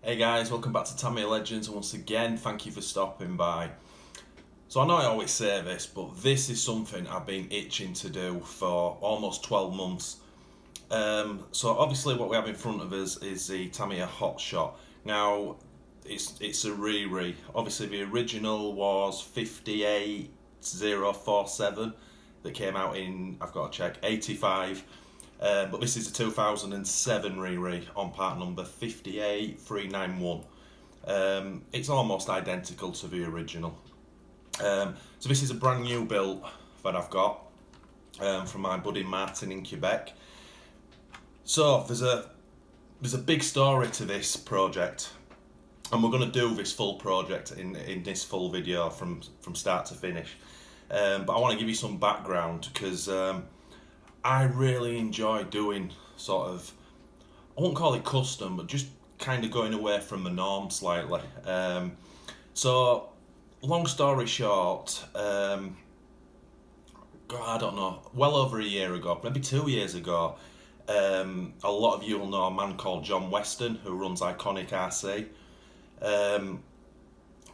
Hey guys, welcome back to Tamiya Legends, and once again, thank you for stopping by. So I know I always say this, but this is something I've been itching to do for almost 12 months. So obviously what we have in front of us is the Tamiya Hotshot. Now, it's a re-re. Obviously the original was 58047 that came out in, I've got to check, 85. But this is a 2007 re-re on part number 58391. It's almost identical to the original. So this is a brand new build that I've got from my buddy Martin in Quebec. So there's a big story to this project, and we're going to do this full project in this full video from start to finish. But I want to give you some background because I really enjoy doing sort of, I won't call it custom, but just kind of going away from the norm slightly. So, long story short, God, I don't know, well over a year ago, maybe 2 years ago, a lot of you will know a man called John Weston who runs IconicRC.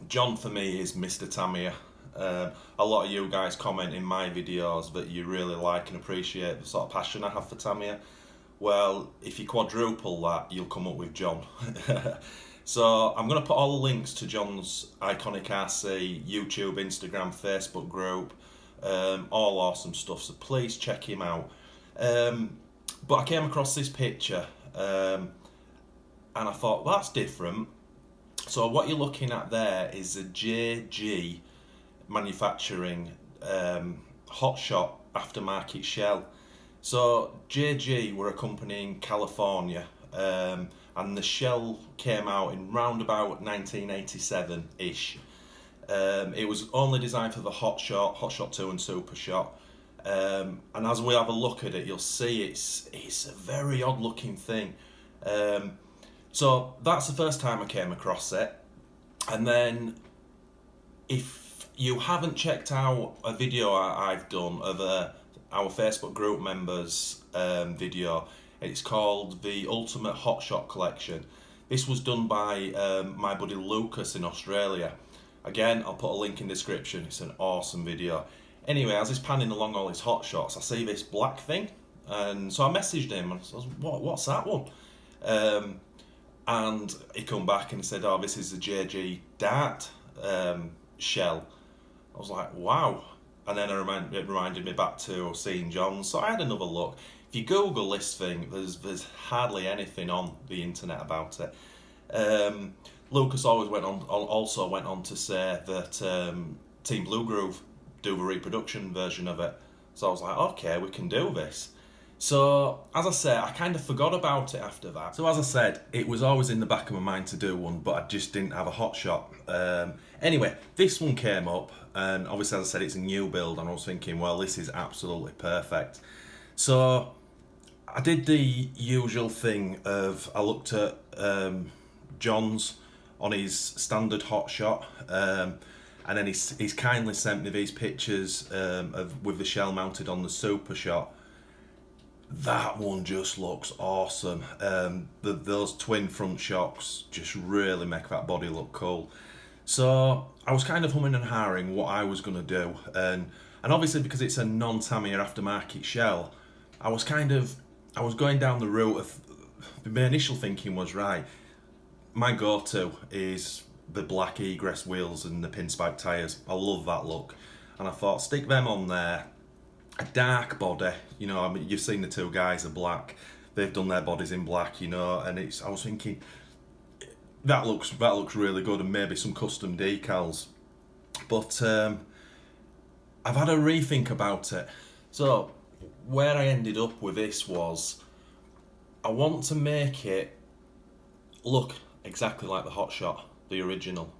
John for me is Mr. Tamiya. A lot of you guys comment in my videos that you really like and appreciate the sort of passion I have for Tamiya. Well, if you quadruple that, you'll come up with John. So I'm going to put all the links to John's IconicRC YouTube, Instagram, Facebook group, all awesome stuff, so please check him out. But I came across this picture and I thought, well, that's different. So what you're looking at there is a Gigi manufacturing Hotshot aftermarket shell. So JG were a company in California, and the shell came out in round about 1987-ish. It was only designed for the Hotshot, Hotshot 2 and Super Shot. And as we have a look at it, you'll see it's a very odd looking thing. So that's the first time I came across it. And then if you haven't checked out a video I've done of our Facebook group members video, it's called the Ultimate Hotshot Collection. This was done by my buddy Lucas in Australia. Again, I'll put a link in the description. It's an awesome video. Anyway, as he's panning along all his Hotshots, I see this black thing, and so I messaged him and I was, what's that one? And he come back and he said, oh, this is the JG Dart shell. I was like, wow. And then it reminded me back to seeing John, so I had another look. If you Google this thing, there's hardly anything on the internet about it. Lucas also went on to say that Team Blue Groove do the reproduction version of it. So I was like, okay, we can do this. So, as I say, I kind of forgot about it after that. So as I said, it was always in the back of my mind to do one, but I just didn't have a Hotshot. Anyway, this one came up, and obviously, as I said, it's a new build, and I was thinking, well, this is absolutely perfect. So, I did the usual thing of, I looked at John's on his standard Hotshot, and then he's kindly sent me these pictures with the shell mounted on the Super Shot. That one just looks awesome. Those twin front shocks just really make that body look cool. So I was kind of humming and hawing what I was going to do, and obviously because it's a non-Tamiya aftermarket shell, I was going down the route of, my initial thinking was, right, my go-to is the black egress wheels and the pinspike tyres. I love that look, and I thought, stick them on there. A dark body, you know, I mean, you've seen the two guys are black, they've done their bodies in black, you know, and I was thinking, that looks really good, and maybe some custom decals. But I've had a rethink about it. So where I ended up with this was, I want to make it look exactly like the Hotshot, the original.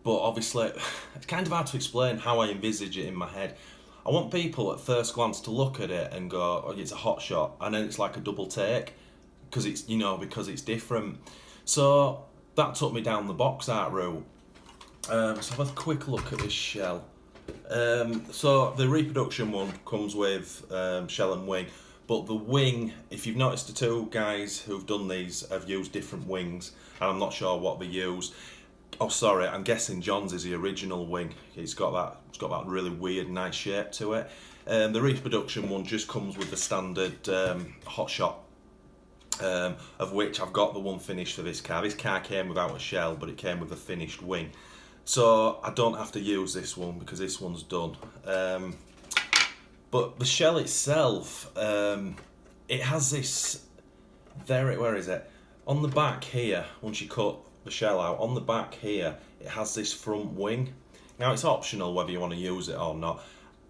But obviously, it's kind of hard to explain how I envisage it in my head. I want people at first glance to look at it and go, oh, it's a Hotshot, and then it's like a double take, because it's different. So that took me down the box art route. So have a quick look at this shell. So the reproduction one comes with shell and wing, but the wing, if you've noticed, the two guys who've done these have used different wings, and I'm not sure what they use. Oh, sorry, I'm guessing John's is the original wing. It's got that really weird, nice shape to it. The reproduction one just comes with the standard Hotshot, of which I've got the one finished for this car. This car came without a shell, but it came with a finished wing. So I don't have to use this one because this one's done. But the shell itself, it has this, where is it? On the back here, once you cut the shell out, on the back here, it has this front wing. Now it's optional whether you want to use it or not.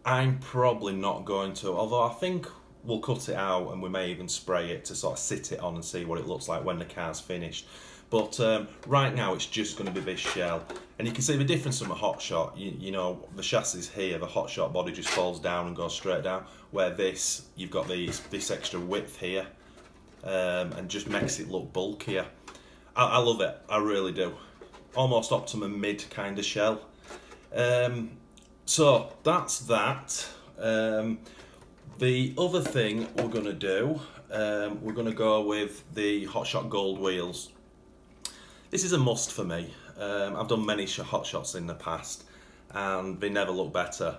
I'm probably not going to, although I think we'll cut it out and we may even spray it to sort of sit it on and see what it looks like when the car's finished. But right now it's just going to be this shell. And you can see the difference from a Hotshot. You know, the chassis here, the Hotshot body just falls down and goes straight down. Where this, you've got this extra width here, and just makes it look bulkier. I love it, I really do. Almost Optimum mid kind of shell. So that's that. The other thing we're going to do, we're going to go with the Hotshot Gold wheels. This is a must for me. I've done many Hotshots in the past and they never look better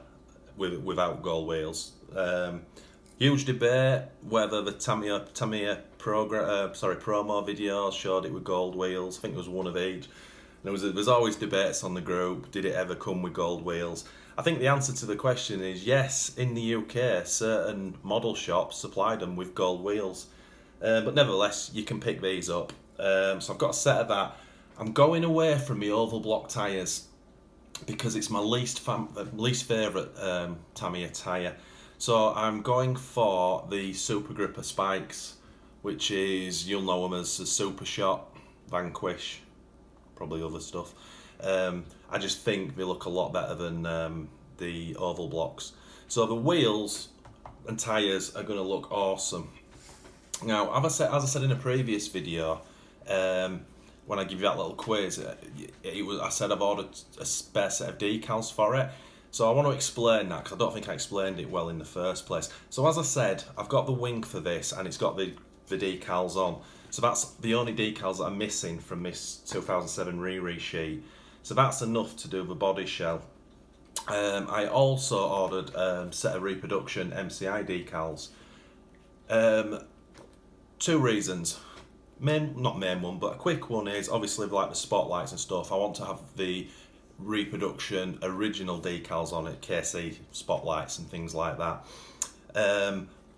without gold wheels. Huge debate whether the Tamiya promo videos showed it with gold wheels. I think there was one of each. There's always debates on the group, did it ever come with gold wheels? I think the answer to the question is yes, in the UK certain model shops supply them with gold wheels. But nevertheless, you can pick these up. So I've got a set of that. I'm going away from my oval block tyres because it's my least favourite Tamiya tyre. So I'm going for the Super Gripper spikes, which is, you'll know them as the Super Shot, Vanquish, probably other stuff. I just think they look a lot better than the oval blocks. So the wheels and tyres are going to look awesome. Now, as I said in a previous video, when I give you that little quiz, I said I've ordered a spare set of decals for it. So I want to explain that because I don't think I explained it well in the first place. So as I said, I've got the wing for this and it's got the decals on. So that's the only decals that are missing from this 2007 Riri sheet. So that's enough to do the body shell. I also ordered a set of reproduction MCI decals. 2 reasons. Not main one, but a quick one is obviously like the spotlights and stuff. I want to have the reproduction original decals on it, KC spotlights and things like that.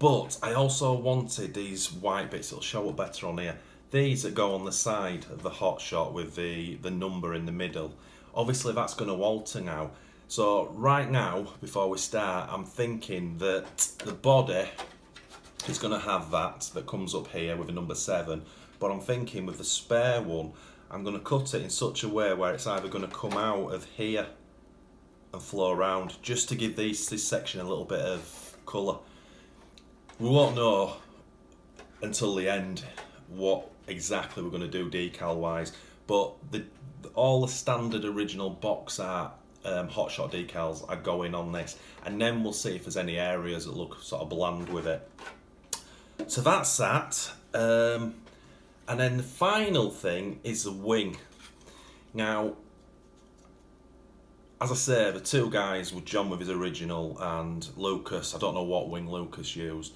But I also wanted these white bits that'll show up better on here. These that go on the side of the Hotshot with the number in the middle. Obviously that's going to alter now. So right now, before we start, I'm thinking that the body is going to have that comes up here with a number 7. But I'm thinking with the spare one, I'm going to cut it in such a way where it's either going to come out of here and flow around, just to give this section a little bit of colour. We won't know until the end what exactly we're going to do decal wise, but all the standard original box art Hotshot decals are going on this, and then we'll see if there's any areas that look sort of bland with it. So that's that. And then the final thing is the wing. Now, as I say, the 2 guys were John with his original and Lucas. I don't know what wing Lucas used,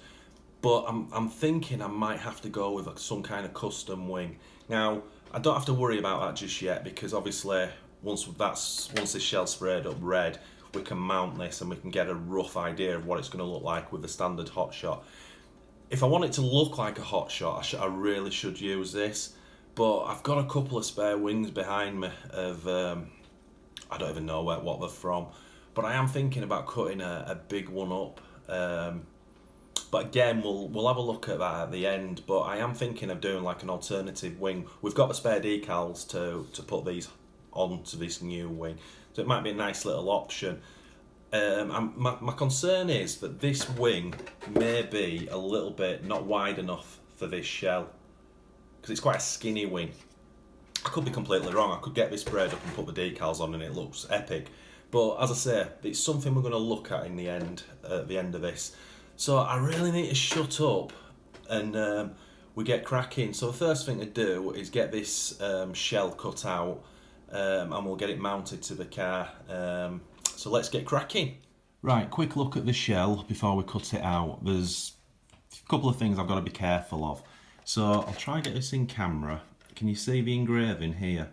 but I'm thinking I might have to go with some kind of custom wing. Now, I don't have to worry about that just yet because obviously once this shell's sprayed up red, we can mount this and we can get a rough idea of what it's going to look like with the standard Hotshot. If I want it to look like a Hotshot, I really should use this, but I've got a couple of spare wings behind me of, I don't even know what they're from, but I am thinking about cutting a big one up. But again, we'll have a look at that at the end, but I am thinking of doing like an alternative wing. We've got the spare decals to put these onto this new wing, so it might be a nice little option. My concern is that this wing may be a little bit not wide enough for this shell because it's quite a skinny wing. I could be completely wrong. I could get this sprayed up and put the decals on and it looks epic. But as I say, it's something we're going to look at in the end, at the end of this. So I really need to shut up and we get cracking. So the first thing to do is get this shell cut out and we'll get it mounted to the car. So let's get cracking. Right, quick look at the shell before we cut it out. There's a couple of things I've got to be careful of. So I'll try and get this in camera. Can you see the engraving here?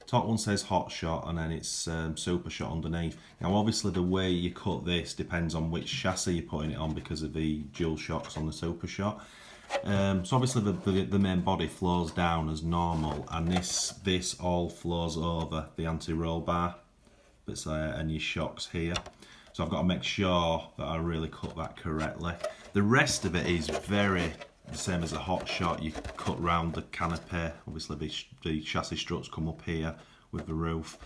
Top one says Hotshot and then it's Super Shot underneath. Now obviously the way you cut this depends on which chassis you're putting it on because of the dual shocks on the Super Shot. So obviously the main body flows down as normal, and this all flows over the anti-roll bar bits there and your shocks here. So I've got to make sure that I really cut that correctly. The rest of it is very the same as a Hotshot. You cut round the canopy. Obviously the chassis struts come up here with the roof,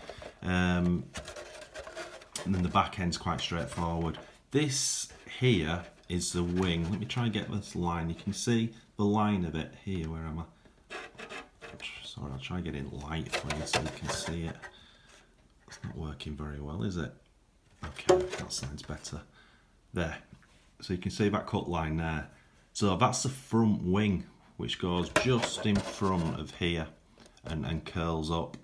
and then the back end's quite straightforward. This here is the wing. Let me try and get this line. You can see the line of it here. Where am I? Sorry, I'll try and get it light for you so you can see it. It's not working very well, is it? Okay, that sounds better. There. So you can see that cut line there. So that's the front wing, which goes just in front of here and curls up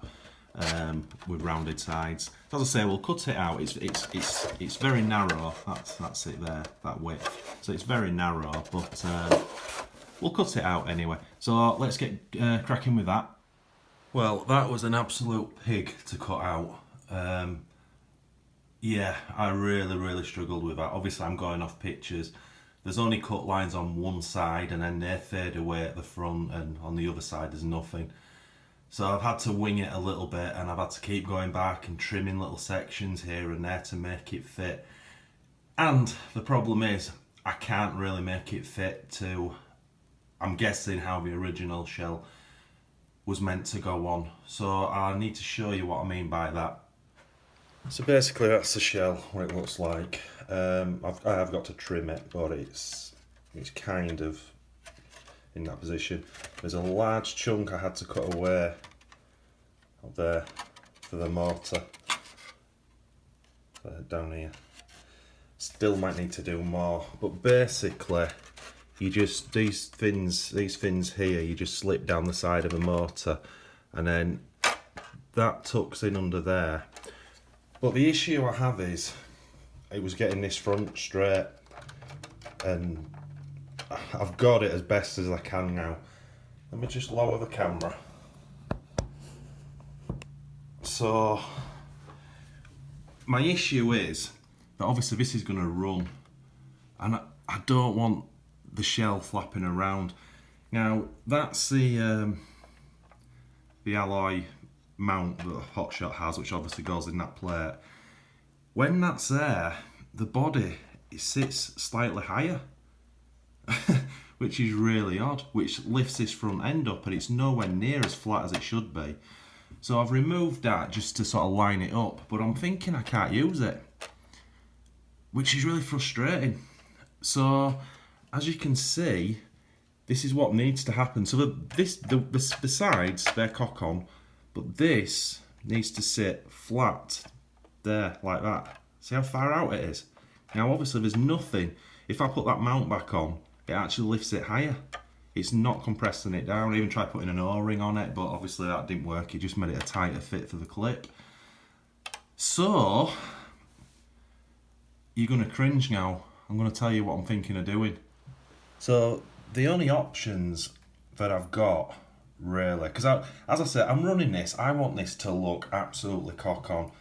with rounded sides. So as I say, we'll cut it out. It's very narrow. That's it there, that width. So it's very narrow, but we'll cut it out anyway. So let's get cracking with that. Well, that was an absolute pig to cut out. Yeah, I really struggled with that. Obviously I'm going off pictures. There's only cut lines on one side and then they fade away at the front, and on the other side there's nothing. So I've had to wing it a little bit, and I've had to keep going back and trimming little sections here and there to make it fit. And the problem is, I can't really make it fit to, I'm guessing, how the original shell was meant to go on. So I need to show you what I mean by that. So basically that's the shell, what it looks like. I have got to trim it, but it's kind of in that position. There's a large chunk I had to cut away up there for the mortar down here. Still might need to do more, but basically you just, these fins here, you just slip down the side of a mortar and then that tucks in under there. But the issue I have is, it was getting this front straight, and I've got it as best as I can now. Let me just lower the camera. So, my issue is that obviously this is going to run, and I don't want the shell flapping around. Now, that's the alloy mount that Hotshot has, which obviously goes in that plate. When that's there, the body, it sits slightly higher, which is really odd, which lifts this front end up, and it's nowhere near as flat as it should be. So I've removed that just to sort of line it up, but I'm thinking I can't use it, which is really frustrating. So as you can see, this is what needs to happen. So the sides, they're cock on, but this needs to sit flat there, like that. See how far out it is? Now obviously there's nothing, if I put that mount back on, it actually lifts it higher. It's not compressing it down. I even tried putting an O-ring on it, but obviously that didn't work. It just made it a tighter fit for the clip. So, you're gonna cringe now. I'm gonna tell you what I'm thinking of doing. So, the only options that I've got, really, because as I said, I'm running this, I want this to look absolutely cock on.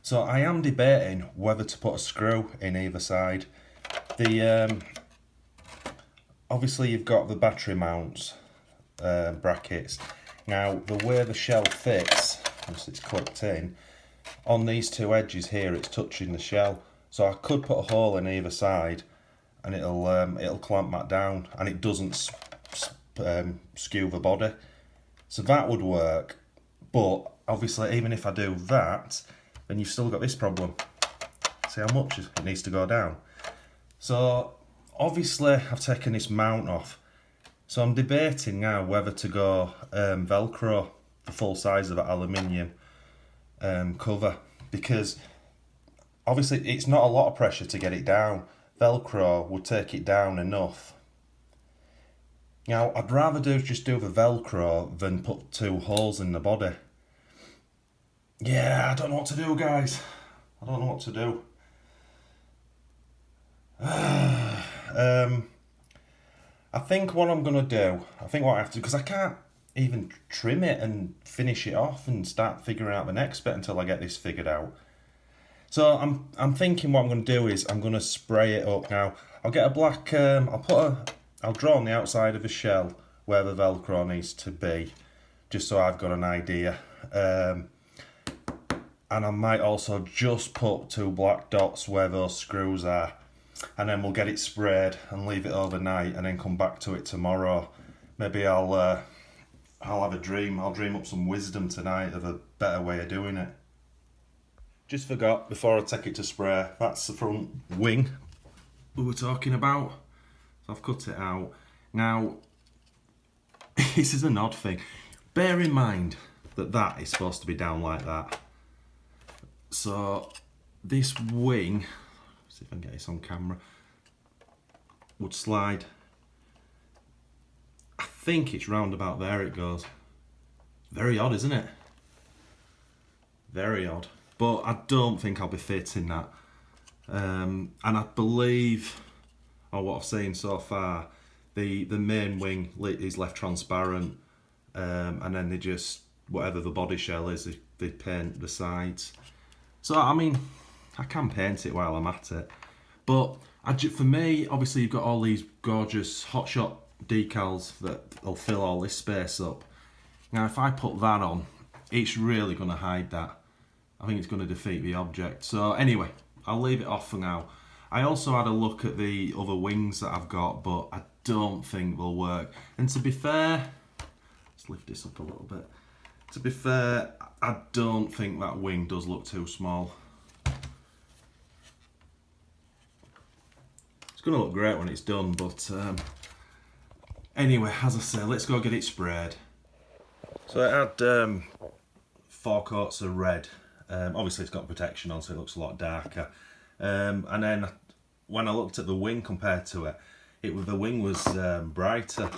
So I am debating whether to put a screw in either side. Obviously you've got the battery mounts, brackets. Now the way the shell fits, once it's clipped in, on these two edges here it's touching the shell. So I could put a hole in either side and it'll clamp that down, and it doesn't skew the body. So that would work, but obviously even if I do that, then you've still got this problem. See how much it needs to go down. So obviously I've taken this mount off. So I'm debating now whether to go Velcro, the full size of that aluminium cover, because obviously it's not a lot of pressure to get it down. Velcro would take it down enough. Now, I'd rather just do the Velcro than put 2 holes in the body. Yeah, I don't know what to do, guys. I don't know what to do. I think what I'm going to do, what I have to, because I can't even trim it and finish it off and start figuring out the next bit until I get this figured out. So I'm thinking what I'm going to do is I'm going to spray it up now. I'll get a black, I'll draw on the outside of the shell where the Velcro needs to be, just so I've got an idea. And I might also just put 2 black dots where those screws are, and then we'll get it sprayed and leave it overnight and then come back to it tomorrow. Maybe I'll have a dream. I'll dream up some wisdom tonight of a better way of doing it. Just forgot before I take it to spray, that's the front wing we were talking about. So I've cut it out. Now, this is an odd thing. Bear in mind that that is supposed to be down like that. So this wing, see if I can get this on camera, would slide. I think it's round about there it goes. Very odd, isn't it? Very odd. But I don't think I'll be fitting that. And I believe, or what I've seen so far, the main wing is left transparent, and then they just, whatever the body shell is, they paint the sides. So, I mean, I can paint it while I'm at it. But for me, obviously you've got all these gorgeous Hotshot decals that'll fill all this space up. Now, if I put that on, it's really going to hide that. I think it's going to defeat the object. So anyway, I'll leave it off for now. I also had a look at the other wings that I've got, but I don't think they'll work. And to be fair, let's lift this up a little bit. To be fair, I don't think that wing does look too small. It's going to look great when it's done, but anyway, as I say, let's go get it sprayed. So it had 4 coats of red. Obviously it's got protection on, so it looks a lot darker. And then when I looked at the wing compared to it, the wing was brighter.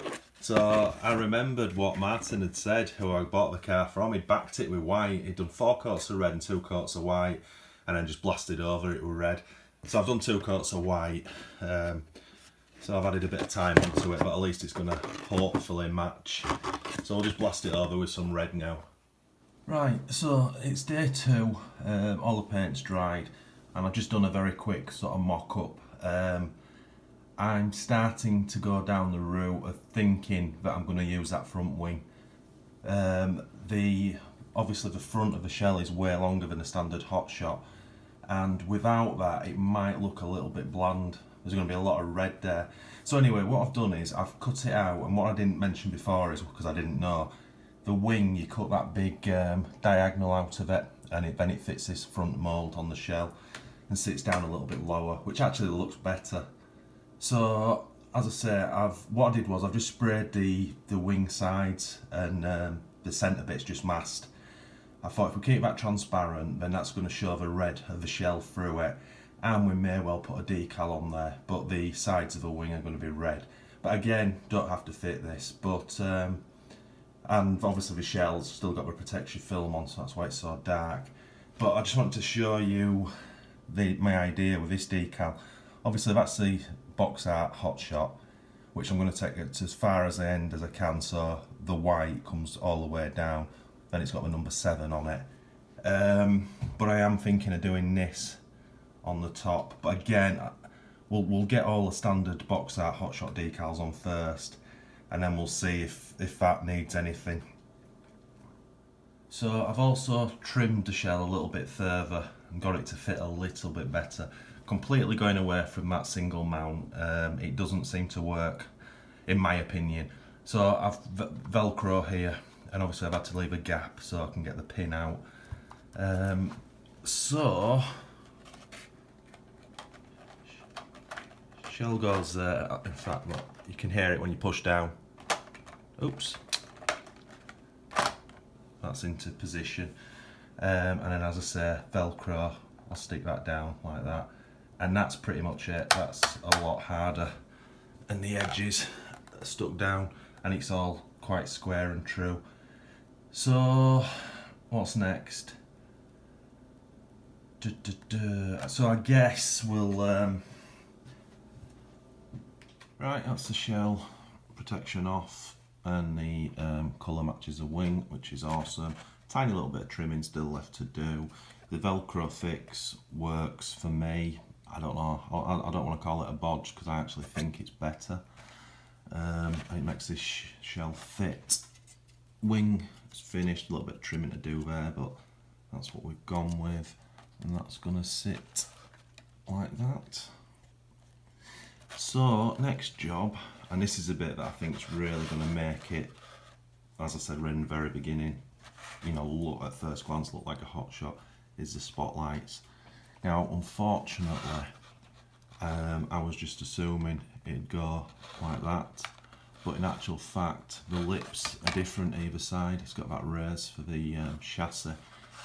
So I remembered what Martin had said, who I bought the car from. He'd backed it with white. He'd done 4 coats of red and 2 coats of white, and then just blasted over it with red. So I've done 2 coats of white. So I've added a bit of time into it, but at least it's going to hopefully match. So I'll just blast it over with some red now. Right, so it's day 2, all the paint's dried, and I've just done a very quick sort of mock-up. I'm starting to go down the route of thinking that I'm going to use that front wing. Obviously the front of the shell is way longer than a standard Hotshot, and without that it might look a little bit bland. There's going to be a lot of red there. So anyway, what I've done is I've cut it out, and what I didn't mention before is, because I didn't know, the wing, you cut that big diagonal out of it, and then it fits this front mould on the shell and sits down a little bit lower, which actually looks better. So as I say, what I did was I've just sprayed the wing sides, and the centre bit's just masked. I thought if we keep that transparent, then that's going to show the red of the shell through it, and we may well put a decal on there, but the sides of the wing are going to be red. But again, don't have to fit this, but and obviously the shell's still got the protection film on, so that's why it's so dark. But I just wanted to show you my idea with this decal. Obviously that's the box art Hotshot, which I'm going to take it as far as the end as I can, so the white comes all the way down. Then it's got the number 7 on it. But I am thinking of doing this on the top. But again, we'll get all the standard box art Hotshot decals on first, and then we'll see if that needs anything. So I've also trimmed the shell a little bit further and got it to fit a little bit better. Completely going away from that single mount. It doesn't seem to work, in my opinion. So I've Velcro here, and obviously I've had to leave a gap so I can get the pin out. So shell goes there. In fact, look, you can hear it when you push down. Oops. That's into position. And then, as I say, Velcro, I'll stick that down like that. and that's pretty much it. That's a lot harder, and the edges are stuck down, and it's all quite square and true. So what's next? So I guess we'll right, that's the shell protection off, and the colour matches the wing, which is awesome. Tiny little bit of trimming still left to do. The Velcro fix works for me. I don't know, I don't want to call it a bodge because I actually think it's better. It makes this shell fit. Wing is finished, a little bit of trimming to do there, but that's what we've gone with, and that's going to sit like that. So next job, and this is a bit that I think is really going to make it, as I said right in the very beginning, you know, look at first glance look like a Hotshot, is the spotlights. Now unfortunately I was just assuming it'd go like that, but in actual fact the lips are different either side. It's got that raise for the chassis,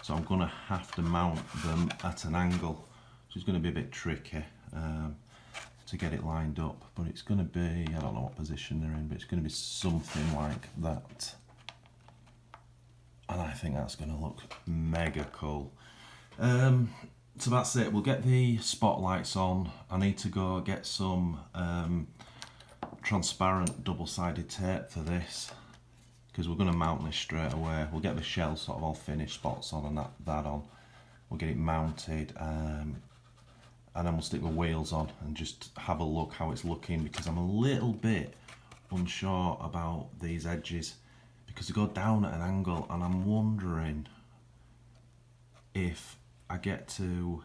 so I'm going to have to mount them at an angle, which is going to be a bit tricky to get it lined up, but it's going to be, I don't know what position they're in, but it's going to be something like that, and I think that's going to look mega cool. So that's it, we'll get the spotlights on. I need to go get some transparent double-sided tape for this, because we're going to mount this straight away. We'll get the shell sort of all finished, spots on and that on. We'll get it mounted, and then we'll stick the wheels on and just have a look how it's looking, because I'm a little bit unsure about these edges because they go down at an angle, and I'm wondering if I get to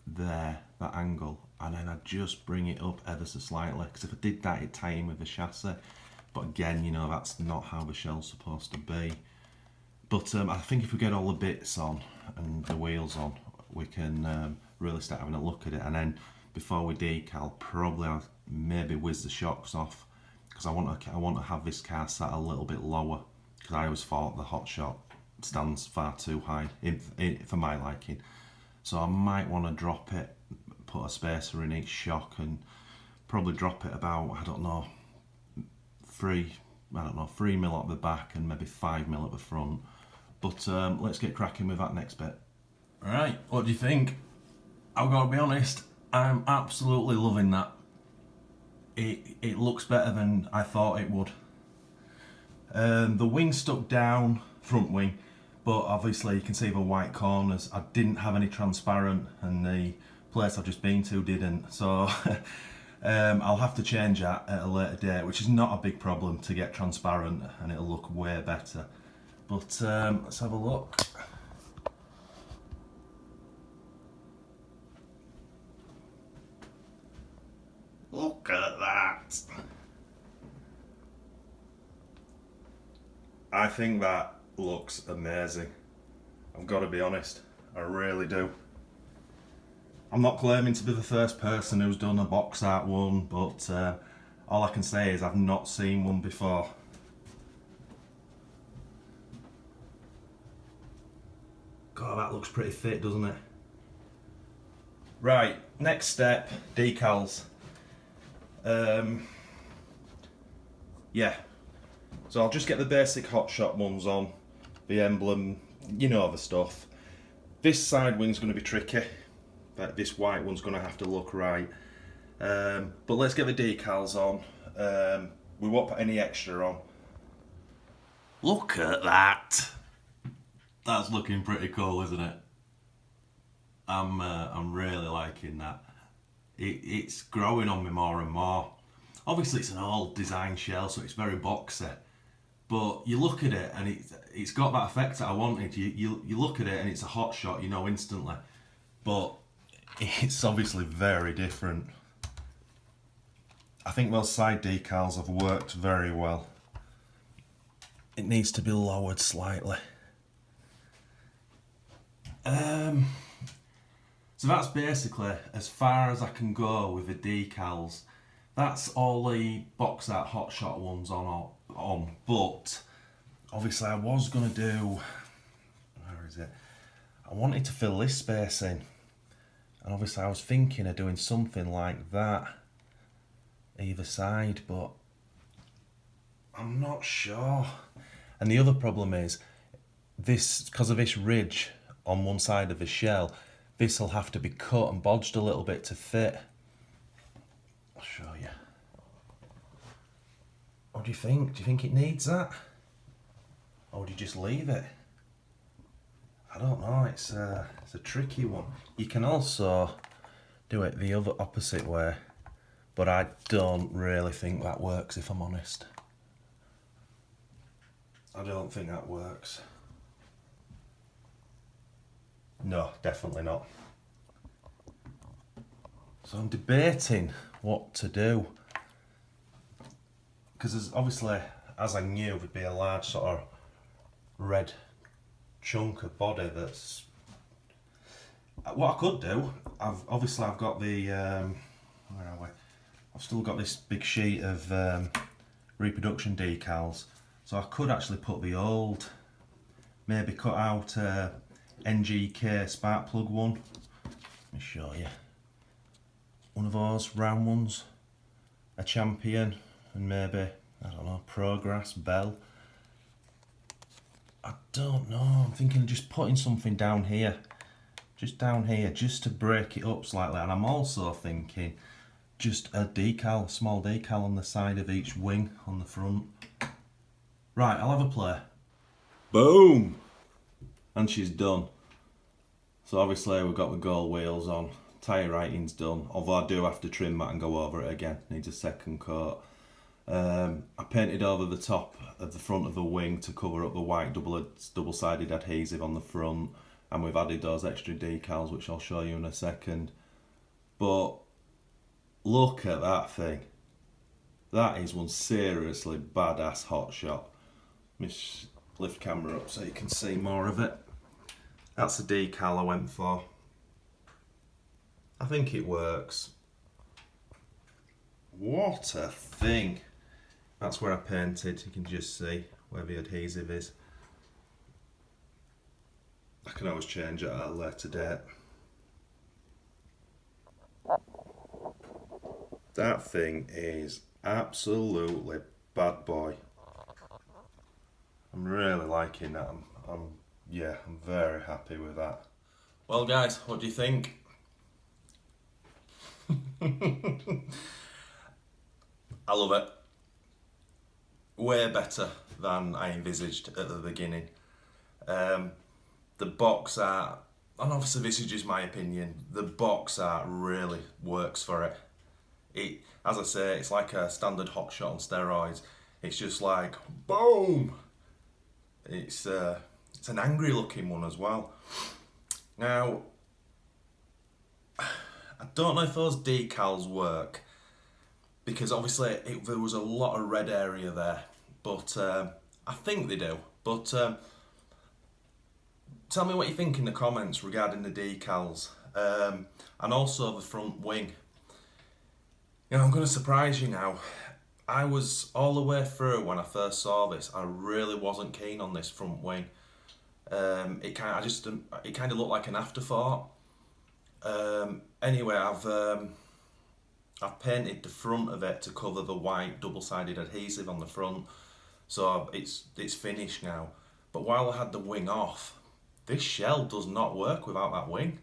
there, that angle, and then I just bring it up ever so slightly, because if I did that it'd tie in with the chassis, but again, you know, that's not how the shell's supposed to be. But I think if we get all the bits on and the wheels on, we can really start having a look at it, and then before we decal, probably I'll maybe whiz the shocks off, because I want to have this car sat a little bit lower, because I always thought the Hotshot stands far too high for my liking. So I might want to drop it, put a spacer in each shock, and probably drop it about, I don't know, 3 mil at the back and maybe 5 mil at the front. But let's get cracking with that next bit. Alright, what do you think? I've got to be honest, I'm absolutely loving that. It looks better than I thought it would. The wing stuck down, front wing, but obviously you can see the white corners. I didn't have any transparent, and the place I've just been to didn't, so I'll have to change that at a later date, which is not a big problem to get transparent, and it'll look way better. But let's have a look. Look at that! I think that looks amazing. I've got to be honest, I really do. I'm not claiming to be the first person who's done a box art one, but all I can say is I've not seen one before. God, that looks pretty fit, doesn't it? Right, next step, decals. Yeah, so I'll just get the basic Hotshot ones on, the emblem, you know the stuff. This side wing's going to be tricky, but this white one's going to have to look right. But let's get the decals on. We won't put any extra on. Look at that! That's looking pretty cool, isn't it? I'm really liking that. It's growing on me more and more. Obviously it's an old design shell, so it's very boxy, but you look at it and it's got that effect that I wanted. You look at it and it's a Hotshot, you know instantly, but it's obviously very different. I think those side decals have worked very well. It needs to be lowered slightly. So that's basically as far as I can go with the decals. That's all the box art Hotshot ones on, but obviously I was going to do, where is it? I wanted to fill this space in, And obviously I was thinking of doing something like that either side, but I'm not sure. And the other problem is this, because of this ridge on one side of the shell, this will have to be cut and bodged a little bit to fit. I'll show you. What do you think? Do you think it needs that? Or would you just leave it? I don't know, it's a tricky one. You can also do it the other opposite way, but I don't really think that works, if I'm honest. I don't think that works. No, definitely not. So I'm debating what to do. Because obviously, as I knew, there'd be a large sort of red chunk of body that's... What I could do, I've got the... where are we? I've still got this big sheet of reproduction decals. So I could actually put the old, maybe cut out NGK spark plug one. Let me show you. One of those round ones, a Champion, and maybe, I don't know, Progress, Bell. I don't know, I'm thinking of just putting something down here. Just down here, just to break it up slightly. And I'm also thinking just a decal, small decal on the side of each wing on the front. Right, I'll have a play. Boom! And she's done. So obviously we've got the gold wheels on. Tyre writing's done, although I do have to trim that and go over it again. Needs a second coat. I painted over the top of the front of the wing to cover up the white double-sided adhesive on the front, and we've added those extra decals, which I'll show you in a second. But look at that thing. That is one seriously badass hot shot. Let me lift camera up so you can see more of it. That's the decal I went for. I think it works. What a thing. That's where I painted. You can just see where the adhesive is. I can always change it at a later date. That thing is absolutely bad boy. I'm really liking that. I'm very happy with that. Well guys, what do you think? I love it. Way better than I envisaged at the beginning. The box art, and obviously this is just my opinion, the box art really works for it. As I say, it's like a standard hot shot on steroids. It's just like, boom! It's an angry looking one as well. Now, I don't know if those decals work, because obviously there was a lot of red area there, but I think they do. But tell me what you think in the comments regarding the decals, and also the front wing. You know, I'm going to surprise you now. I was all the way through when I first saw this. I really wasn't keen on this front wing. It kind of looked like an afterthought. Anyway, I've painted the front of it to cover the white double-sided adhesive on the front, so it's finished now. But while I had the wing off, this shell does not work without that wing,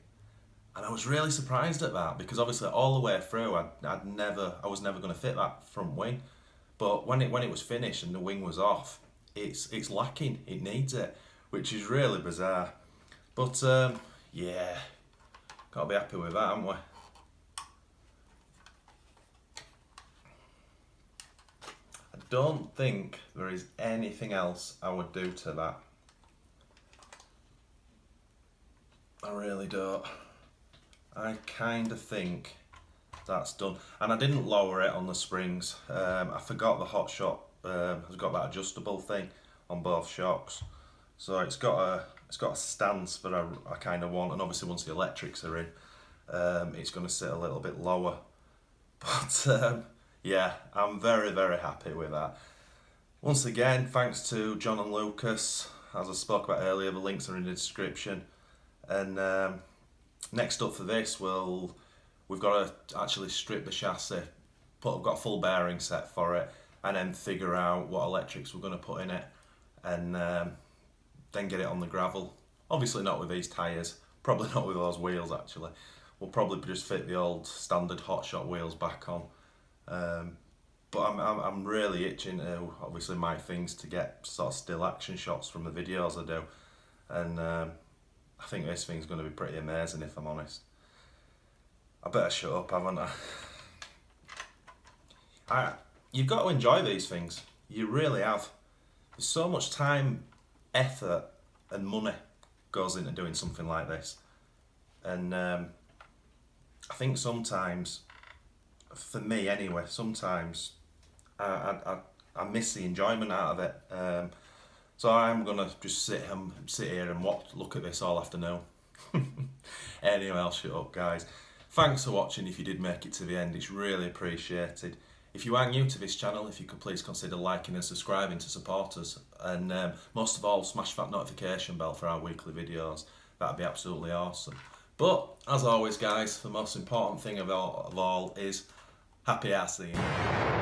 and I was really surprised at that, because obviously all the way through I was never going to fit that front wing. But when it was finished and the wing was off, it's lacking. It needs it, which is really bizarre. But yeah, gotta be happy with that, haven't we? I don't think there is anything else I would do to that. I really don't. I kind of think that's done. And I didn't lower it on the springs. I forgot the hot shot has got that adjustable thing on both shocks. So it's got a stance that I kind of want, and obviously once the electrics are in, it's going to sit a little bit lower. But yeah, I'm very, very happy with that. Once again, thanks to John and Lucas. As I spoke about earlier, the links are in the description. And Next up for this, we've got to actually strip the chassis, I've got a full bearing set for it, and then figure out what electrics we're going to put in it, and then get it on the gravel. Obviously not with these tyres, probably not with those wheels actually. We'll probably just fit the old standard Hotshot wheels back on. But I'm really itching to, obviously my thing's to get sort of still action shots from the videos I do, and I think this thing's going to be pretty amazing if I'm honest. I better shut up, haven't I? You've got to enjoy these things, you really have. There's so much time, effort and money goes into doing something like this, and I think sometimes, for me anyway, sometimes I miss the enjoyment out of it. So I'm gonna just sit here and look at this all afternoon. Anyway, I'll shut up, guys. Thanks for watching. If you did make it to the end, it's really appreciated. If you are new to this channel, if you could please consider liking and subscribing to support us, and most of all, smash that notification bell for our weekly videos. That'd be absolutely awesome. But as always, guys, the most important thing of all is happy RCing.